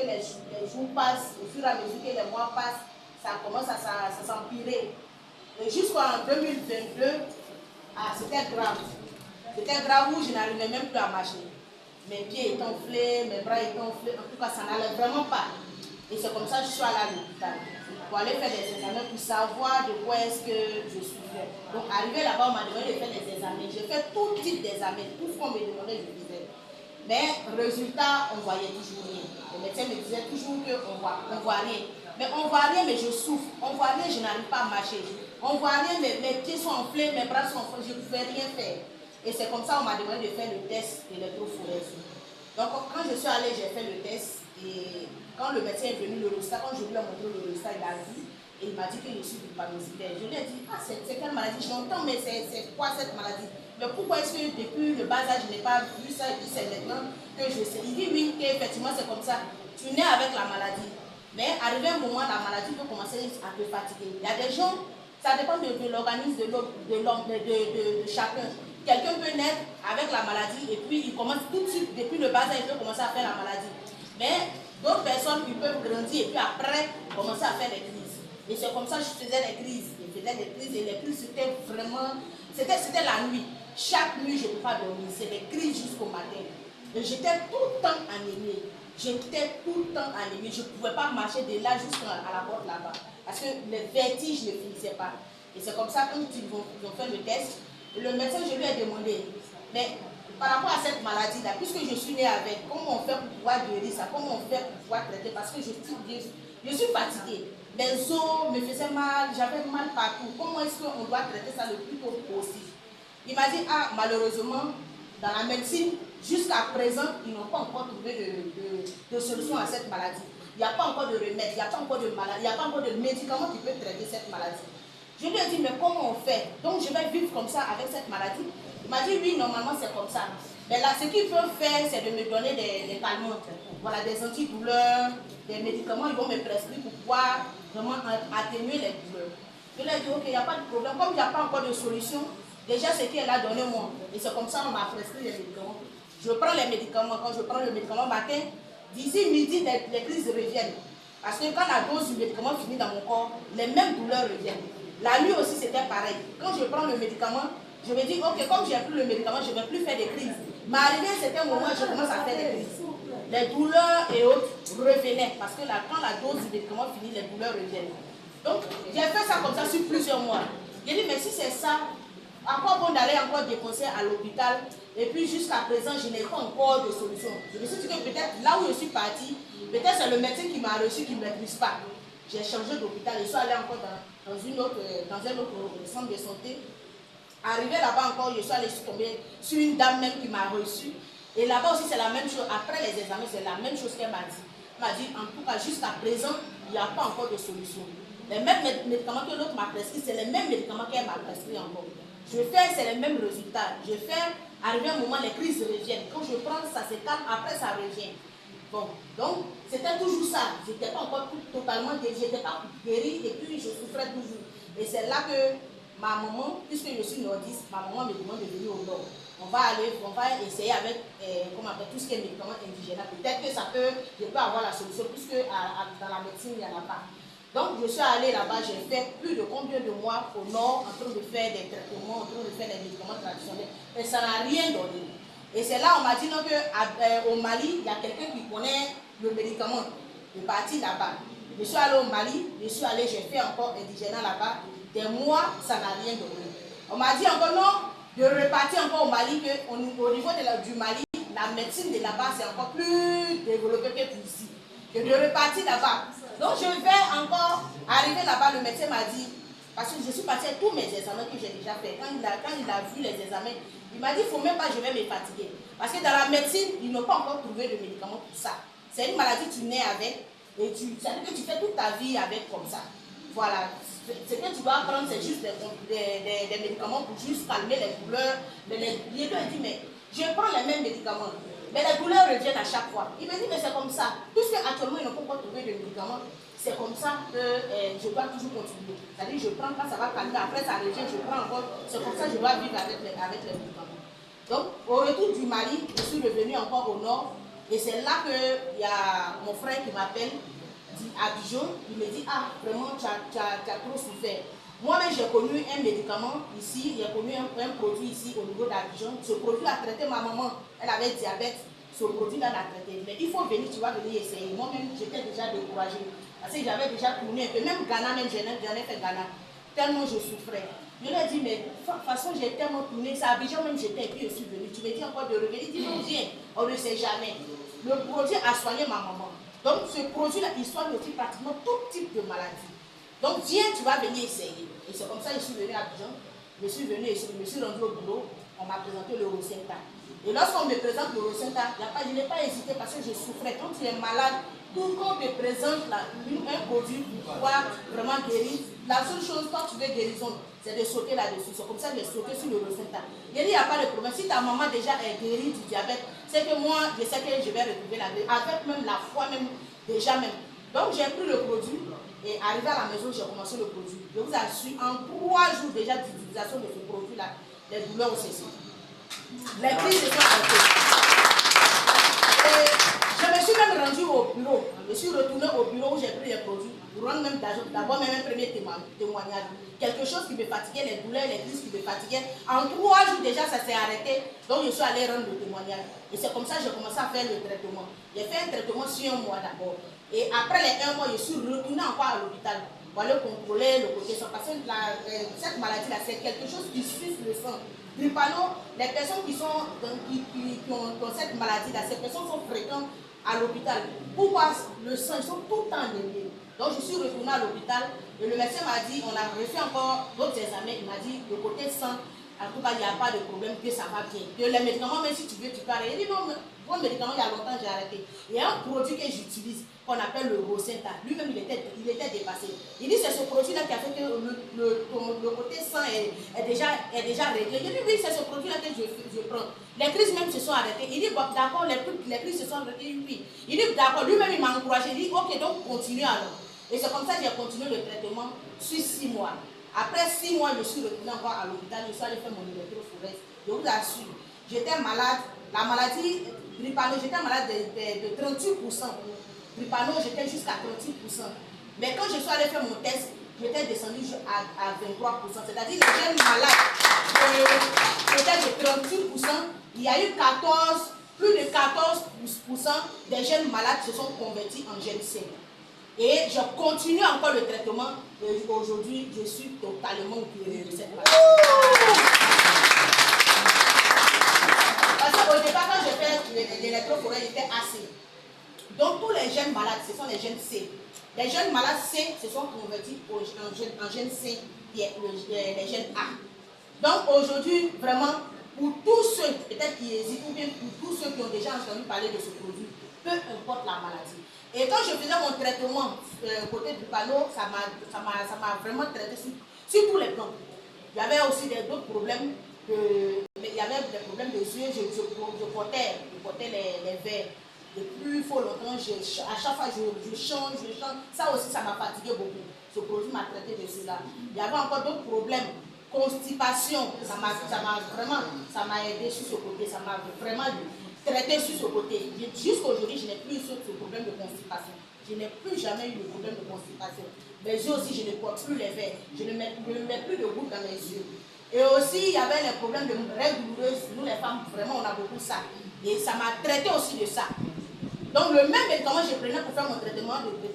les jours passent, au fur et à mesure que les mois passent, ça commence à s'empirer. Jusqu'en 2022, c'était grave. C'était grave où je n'arrivais même plus à marcher. Mes pieds étaient enflés, mes bras étaient enflés, en tout cas ça n'allait vraiment pas. Et c'est comme ça que je suis allée à l'hôpital pour aller faire des examens pour savoir de quoi est-ce que je souffrais. Donc arrivé là-bas, on m'a demandé de faire des examens. J'ai fait tout type d'examens, tout ce qu'on me demandait, je faisais. Mais résultat, on ne voyait toujours rien. Le médecin me disait toujours qu'on ne voit rien. Mais on ne voit rien, mais je souffre. On ne voit rien, je n'arrive pas à marcher. On ne voit rien, mes pieds sont enflés, mes bras sont enflés, je ne pouvais rien faire. Et c'est comme ça qu'on m'a demandé de faire le test d'électrophorésie. Donc quand je suis allée, j'ai fait le test. Et quand le médecin est venu, le résultat, quand je lui ai montré le résultat, il a vu. Et il m'a dit que je suis drépanocytaire. Je lui ai dit, ah, c'est quelle maladie? J'entends, mais c'est quoi cette maladie? Mais pourquoi est-ce que depuis le bas âge, je n'ai pas vu ça? Il dit, c'est maintenant que je sais. Il dit, oui, qu'effectivement, c'est comme ça. Tu nais avec la maladie. Mais arrivé un moment, la maladie peut commencer à te fatiguer. Il y a des gens, ça dépend de l'organisme de l'homme, de chacun. Quelqu'un peut naître avec la maladie et puis il commence tout de suite, depuis le bas âge, il peut commencer à faire la maladie. Mais d'autres personnes, ils peuvent grandir et puis après, commencer à faire des crises. Et c'est comme ça que je faisais des crises. Je faisais des crises et les crises, c'était vraiment... C'était la nuit. Chaque nuit, je ne pouvais pas dormir. C'était des crises jusqu'au matin. Et j'étais tout le temps anémie. J'étais tout le temps anémie. Je ne pouvais pas marcher de là jusqu'à la porte là-bas. Parce que les vertiges ne finissaient pas. Et c'est comme ça que quand ils ont fait le test, le médecin, je lui ai demandé, mais par rapport à cette maladie-là, puisque je suis née avec, comment on fait pour pouvoir guérir ça? Comment on fait pour pouvoir traiter? Parce que je suis fatiguée. Les os me faisaient mal, j'avais mal partout. Comment est-ce qu'on doit traiter ça le plus tôt possible? Il m'a dit, ah, malheureusement, dans la médecine, jusqu'à présent, ils n'ont pas encore trouvé de solution à cette maladie. Il n'y a pas encore de remède, il n'y a pas encore de maladie, il n'y a pas encore de médicament qui peut traiter cette maladie. Je lui ai dit, mais comment on fait? Donc je vais vivre comme ça avec cette maladie? Il m'a dit, oui, normalement c'est comme ça. Mais là, ce qu'ils peuvent faire, c'est de me donner des calmants. Voilà, des antidouleurs, des médicaments, ils vont me prescrire pour pouvoir vraiment atténuer les douleurs. Je lui ai dit, ok, il n'y a pas de problème. Comme il n'y a pas encore de solution, déjà ce qu'elle a donné moi. Et c'est comme ça qu'on m'a prescrit les médicaments. Je prends les médicaments. Quand je prends le médicament matin, d'ici midi, les crises reviennent. Parce que quand la dose du médicament finit dans mon corps, les mêmes douleurs reviennent. La nuit aussi, c'était pareil. Quand je prends le médicament, je me dis, ok, comme j'ai pris le médicament, je ne vais plus faire des crises. Mais arrivé à un certain moment, je commence à faire des crises. Les douleurs et autres revenaient. Parce que quand la dose du médicament finit, les douleurs reviennent. Donc, j'ai fait ça comme ça sur plusieurs mois. J'ai dit, mais si c'est ça, à quoi bon d'aller encore dépenser à l'hôpital? Et puis jusqu'à présent, je n'ai pas encore de solution. Je me suis dit que peut-être là où je suis partie, peut-être c'est le médecin qui m'a reçu qui ne m'épuise pas. J'ai changé d'hôpital, je suis allée encore dans un autre centre de santé. Arrivé là-bas encore, je suis allée tomber sur une dame même qui m'a reçu. Et là-bas aussi, c'est la même chose. Après les examens, c'est la même chose qu'elle m'a dit. Elle m'a dit, en tout cas, jusqu'à présent, il n'y a pas encore de solution. Les mêmes médicaments que l'autre m'a prescrit, c'est les mêmes médicaments qu'elle m'a prescrit encore. Je fais, c'est les mêmes résultats. Je fais, arrivé un moment, les crises reviennent. Quand je prends, ça se calme, après ça revient. Bon, donc, c'était toujours ça. Je n'étais pas encore totalement guérie, je n'étais pas guérie et puis je souffrais toujours. Et c'est là que ma maman, puisque je suis nordiste, ma maman me demande de venir au nord. On va essayer avec tout ce qui est médicaments indigènes. Peut-être que je peux avoir la solution, puisque dans la médecine, il n'y en a pas. Donc, je suis allée là-bas, j'ai fait plus de combien de mois au nord en train de faire des traitements, en train de faire des médicaments traditionnels. Mais ça n'a rien donné. Et c'est là, on m'a dit qu'au Mali, il y a quelqu'un qui connaît le médicament. Je suis partie là-bas. Je suis allée au Mali, j'ai fait encore indigène là-bas. Des mois, ça n'a rien donné. On m'a dit encore non, de repartir encore au Mali, qu'au niveau du Mali, la médecine de là-bas, c'est encore plus développé que ici. Que de repartir là-bas. Donc je vais encore arriver là-bas, le médecin m'a dit, parce que je suis partie à tous mes examens que j'ai déjà fait. Quand il a vu les examens, il m'a dit, il ne faut même pas, je vais me fatiguer. Parce que dans la médecine, ils n'ont pas encore trouvé de médicament pour ça. C'est une maladie, tu nais avec, et ça veut dire que tu fais toute ta vie avec comme ça. Voilà. Ce que tu dois prendre, c'est juste des médicaments pour juste calmer les douleurs. Il lui a dit, mais je prends les mêmes médicaments. Mais les douleurs reviennent à chaque fois. Il me dit, mais c'est comme ça. Puisque actuellement, ils n'ont pas encore trouvé de médicaments, c'est comme ça que je dois toujours continuer. C'est-à-dire, je prends quand ça va calmer, après ça revient, je prends encore. C'est comme ça que je dois vivre avec les médicaments. Donc, au retour du Mali, je suis revenue encore au nord. Et c'est là qu'il y a mon frère qui m'appelle à Dijon, il me dit, ah, vraiment, tu as trop souffert. Moi-même, j'ai connu un médicament ici, j'ai connu un produit ici au niveau d'Abidjan. Ce produit a traité ma maman, elle avait diabète. Ce produit-là l'a traité. Mais il faut venir, tu vas venir essayer. Moi-même, j'étais déjà découragée. Parce que j'avais déjà tourné un peu. Même Ghana, même j'en ai fait Ghana. Tellement je souffrais. Je lui ai dit, mais de toute façon, j'ai tellement tourné. C'est à Abidjan même, j'étais, et puis je suis venue. Tu me dis encore de revenir. Il dit, non, viens. On ne sait jamais. Le produit a soigné ma maman. Donc, ce produit-là, il soigne aussi pratiquement tout type de maladie. Donc, viens, tu vas venir essayer. Et c'est comme ça que je suis venue à Abidjan. Je suis venue et je me suis rendue au boulot. On m'a présenté le Rosenta. Et lorsqu'on me présente le Rosenta, je n'ai pas hésité parce que je souffrais. Quand tu es malade, tout qu'on te présente un produit pour pouvoir vraiment guérir, la seule chose, quand tu veux guérison, c'est de sauter là-dessus. C'est comme ça que j'ai sauté sur le Rosenta. Il n'y a pas de problème. Si ta maman déjà est guérie du diabète, c'est que moi, je sais que je vais retrouver la guérison. Avec même la foi, même déjà même. Donc j'ai pris le produit et arrivé à la maison, j'ai commencé le produit. Je vous assure, en 3 jours déjà d'utilisation de ce produit-là, les douleurs ont cessé. Les crises se sont arrêtées. Et je me suis même rendue au bureau. Je suis retournée au bureau où j'ai pris les produits pour rendre même d'abord même un premier témoignage. Quelque chose qui me fatiguait, les douleurs, les crises qui me fatiguaient. En 3 jours déjà, ça s'est arrêté. Donc je suis allée rendre le témoignage. Et c'est comme ça que j'ai commencé à faire le traitement. J'ai fait un traitement sur 1 mois d'abord. Et après les 1 mois, je suis retournée encore à l'hôpital pour aller contrôler le côté sang. Parce que cette maladie-là, c'est quelque chose qui suce le sang. Dripano, les personnes qui ont cette maladie-là, ces personnes sont fréquentes à l'hôpital. Pourquoi le sang, ils sont tout le temps anémiés. Donc je suis retournée à l'hôpital et le médecin m'a dit, on a refait encore d'autres examens, il m'a dit, le côté sang, en tout cas, il n'y a pas de problème, que ça va bien. Que les médicaments, même si tu veux, tu peux arrêter. Il dit non, mon médicament, il y a longtemps, j'ai arrêté. Il y a un produit que j'utilise, qu'on appelle le Rosenta. Lui-même, il était dépassé. Il dit, c'est ce produit-là qui a fait que le côté sang est déjà réglé. Il dit, oui, c'est ce produit-là que je prends. Les crises même se sont arrêtées. Il dit, bon, d'accord, les crises se sont arrêtées, oui. Il dit, d'accord, lui-même, il m'a encouragé. Il dit, ok, donc continue alors. Et c'est comme ça que j'ai continué le traitement sur 6 mois. Après 6 mois, je suis retournée encore à l'hôpital, je suis allée faire mon électrophoresce. Je vous assure, j'étais malade. La maladie, Dripano, j'étais malade de 38%. Dripano, j'étais jusqu'à 38%. Mais quand je suis allée faire mon test, j'étais descendue à 23%. C'est-à-dire les jeunes malades, peut-être de 38%, il y a eu plus de 14% des jeunes malades se sont convertis en jeunes sains. Et je continue encore le traitement. Et aujourd'hui, je suis totalement guérie de cette maladie. Parce qu'au départ, quand j'ai fait l'électrophorèse, j'étais assez. Donc, tous les jeunes malades, ce sont les jeunes C. Les jeunes malades C se sont convertis en jeunes C, les jeunes A. Donc, aujourd'hui, vraiment, pour tous ceux peut-être qui hésitent, ou bien pour tous ceux qui ont déjà entendu parler de ce produit, peu importe la maladie. Et quand je faisais mon traitement côté du panneau, ça m'a vraiment traité sur tous les plans. Il y avait aussi d'autres problèmes. Il y avait des problèmes de yeux. Je portais les verres. Depuis fort longtemps, à chaque fois je change. Ça aussi, ça m'a fatigué beaucoup. Ce produit m'a traité de cela. Il y avait encore d'autres problèmes. Constipation, ça m'a aidé sur ce côté. Ça m'a vraiment traité sur ce côté. Jusqu'à aujourd'hui, je n'ai plus ce problème de constipation. Je n'ai plus jamais eu de problème de constipation. Mes yeux aussi, je ne porte plus les verres. Je ne mets plus de gouttes dans mes yeux. Et aussi, il y avait les problèmes de règles douloureuses. Nous, les femmes, vraiment, on a beaucoup ça. Et ça m'a traité aussi de ça. Donc, le même médicament que je prenais pour faire mon traitement de